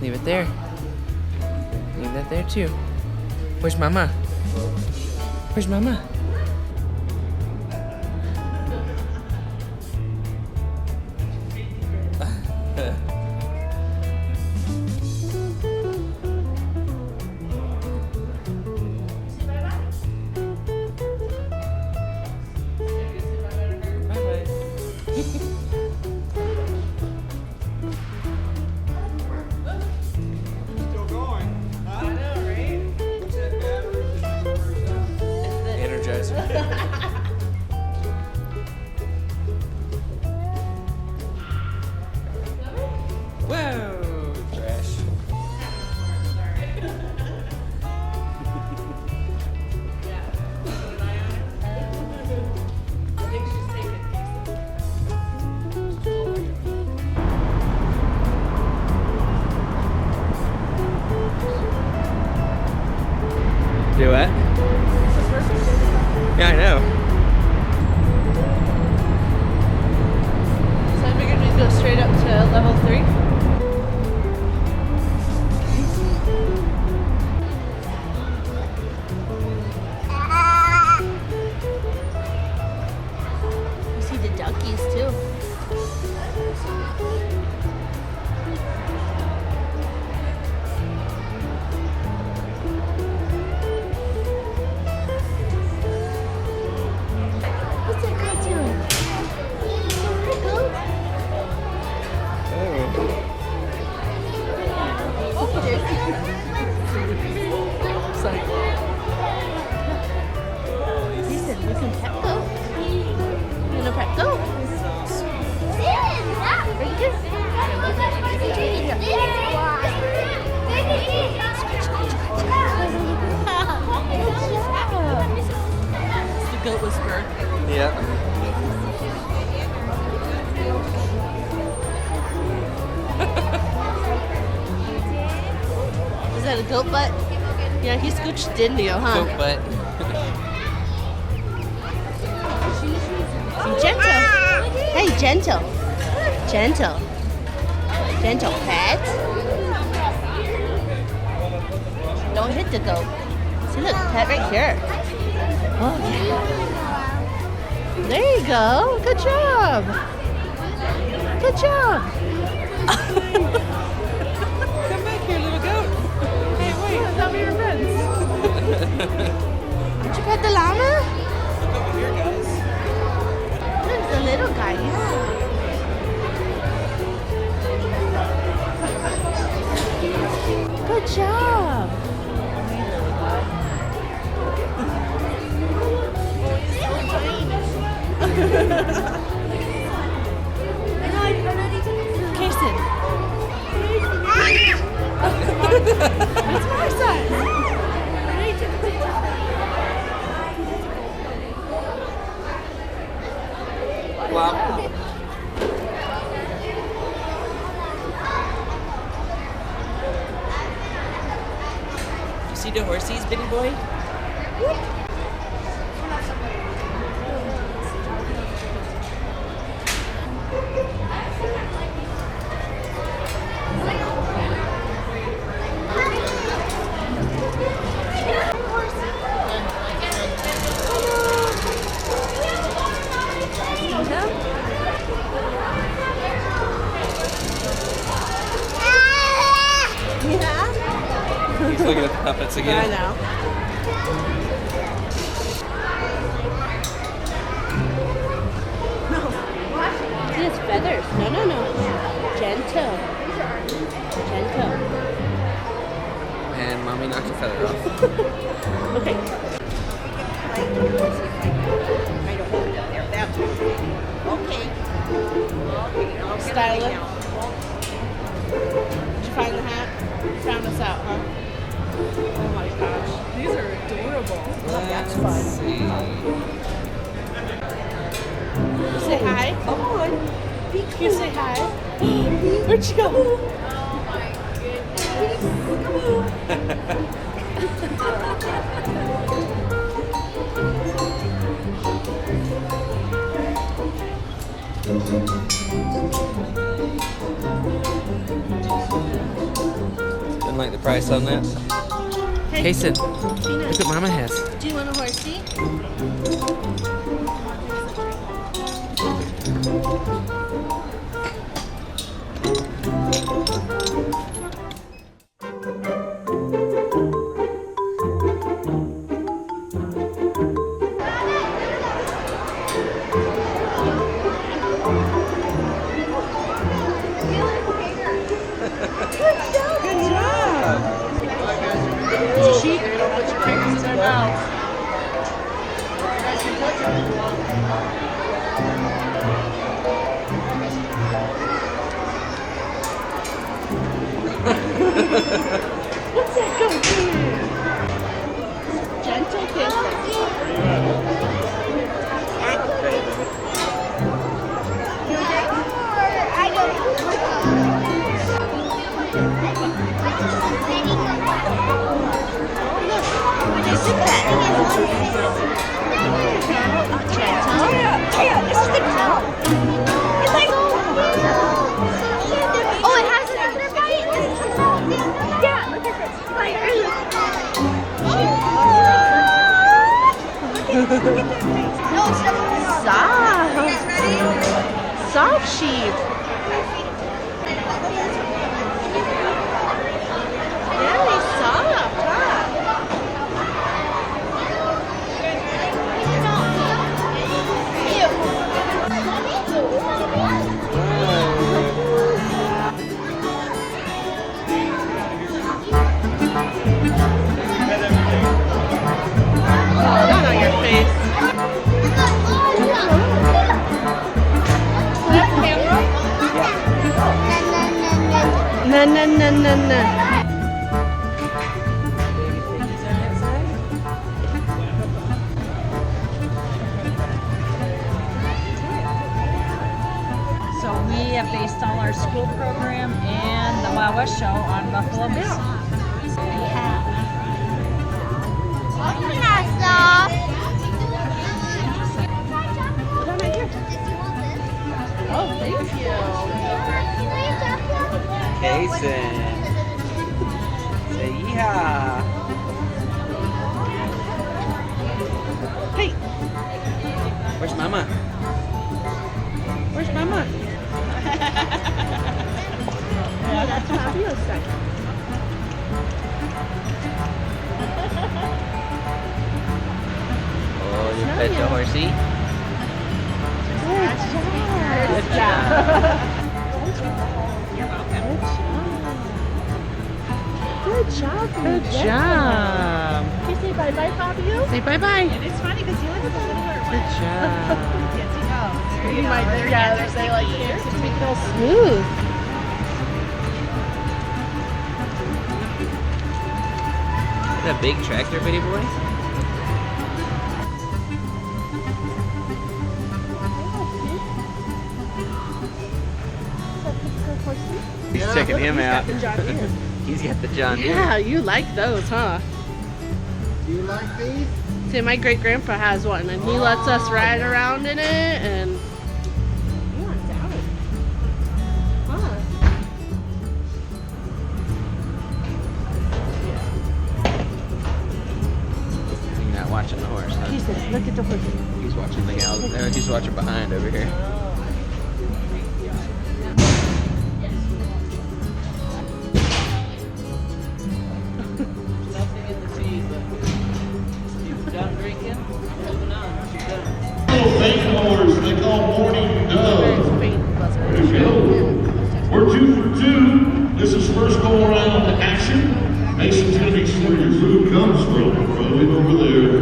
Leave it there. Leave that there too. Where's Mama? Where's Mama? Whoa, trash. Do what? Yeah, I know. So I figured we'd go straight up to level 3. You see the duckies too. What's that guy doing? Sorry. Listen, we can pet go. You wanna pet go? Right here. It's the goat whisperer. Yeah. Is that a goat butt? Yeah, he scooched into you, huh? Goat butt. Gentle. Hey, gentle. Gentle. Gentle pet. Don't hit the goat. See, look, pet right here. Oh, yeah. There you go. Good job. Good job. Come back here, little goat. Hey, wait. I thought we were friends. Did you pet the llama? Look over here, guys. There's the little guy, yeah. Good job. Kirsten. It's my size. Wow. You see the horsies, bitty boy? He's looking at the puppets I again. know. See his feathers. No, no, no. Gentle. Gentle. And mommy knocked a feather off. Okay. Okay. Style it. Did you find the hat? You found us out, huh? Oh my gosh. These are adorable. That's fun. See. Say hi. Come on. Be Can you say hi? Where'd you go? Didn't like the price on that. Hey, Kason, Peanut, look what Mama has. do you want a horsey? Sheep. Put your fingers in their mouth. What's that going to do? Gentle This is the cow. It's like, oh, it has another bite. This is the cow. Yeah, look at this. Like, no, it's soft. Soft sheep. Very soft, huh? Not on your face. Na na na na na. So we have based all our school program and the Wild West show on Buffalo Bill. Oh, thank you. Kason. Say yeehaw. Hey, Where's Mama? where's Mama? Oh, that's Fabio's second. Oh, you pet the horsey? Good job. Good job. Good job. Can you say bye-bye, Fabio? Say bye-bye. It's funny because you look at the little Good job. You might, yeah, they like here to make it all smooth. Is that big tractor, Bitty boy? He's checking him out. The John Deere. He's got the John Deere. Yeah, you like those, huh? Do you like these? See, my great-grandpa has one, and he lets us ride around in it, and... You want down. Huh. You're not watching the horse, huh? He said, look at the horse. He's watching the gal. No, he's watching behind over here. Faithfulers they call morning dove. There you go. We're 2 for 2. This is first go around action. Mason's going to be sure your food comes from right over there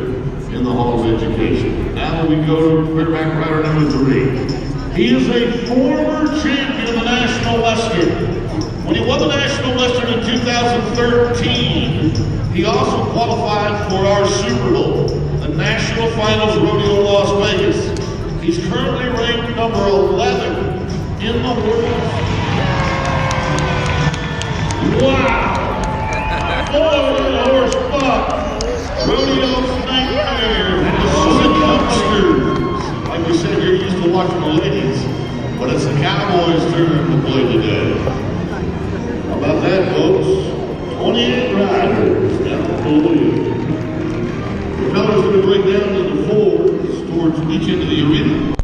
in the Hall of Education. Now we go to quarterback rider number 3. He is a former champion of the National Western. When he won the National Western in 2013, he also qualified for our Super Bowl, the National Finals Rodeo in Las Vegas. He's currently ranked number 11 in the world. Wow! Boy, the horse buck. Rodeo's nightmare. The youngsters. Like we said, you're used to watching the ladies. But it's the Cowboys' turn to play today. How about that, folks? 28 riders down the field. The colors going to break down to the fours towards each end of the arena.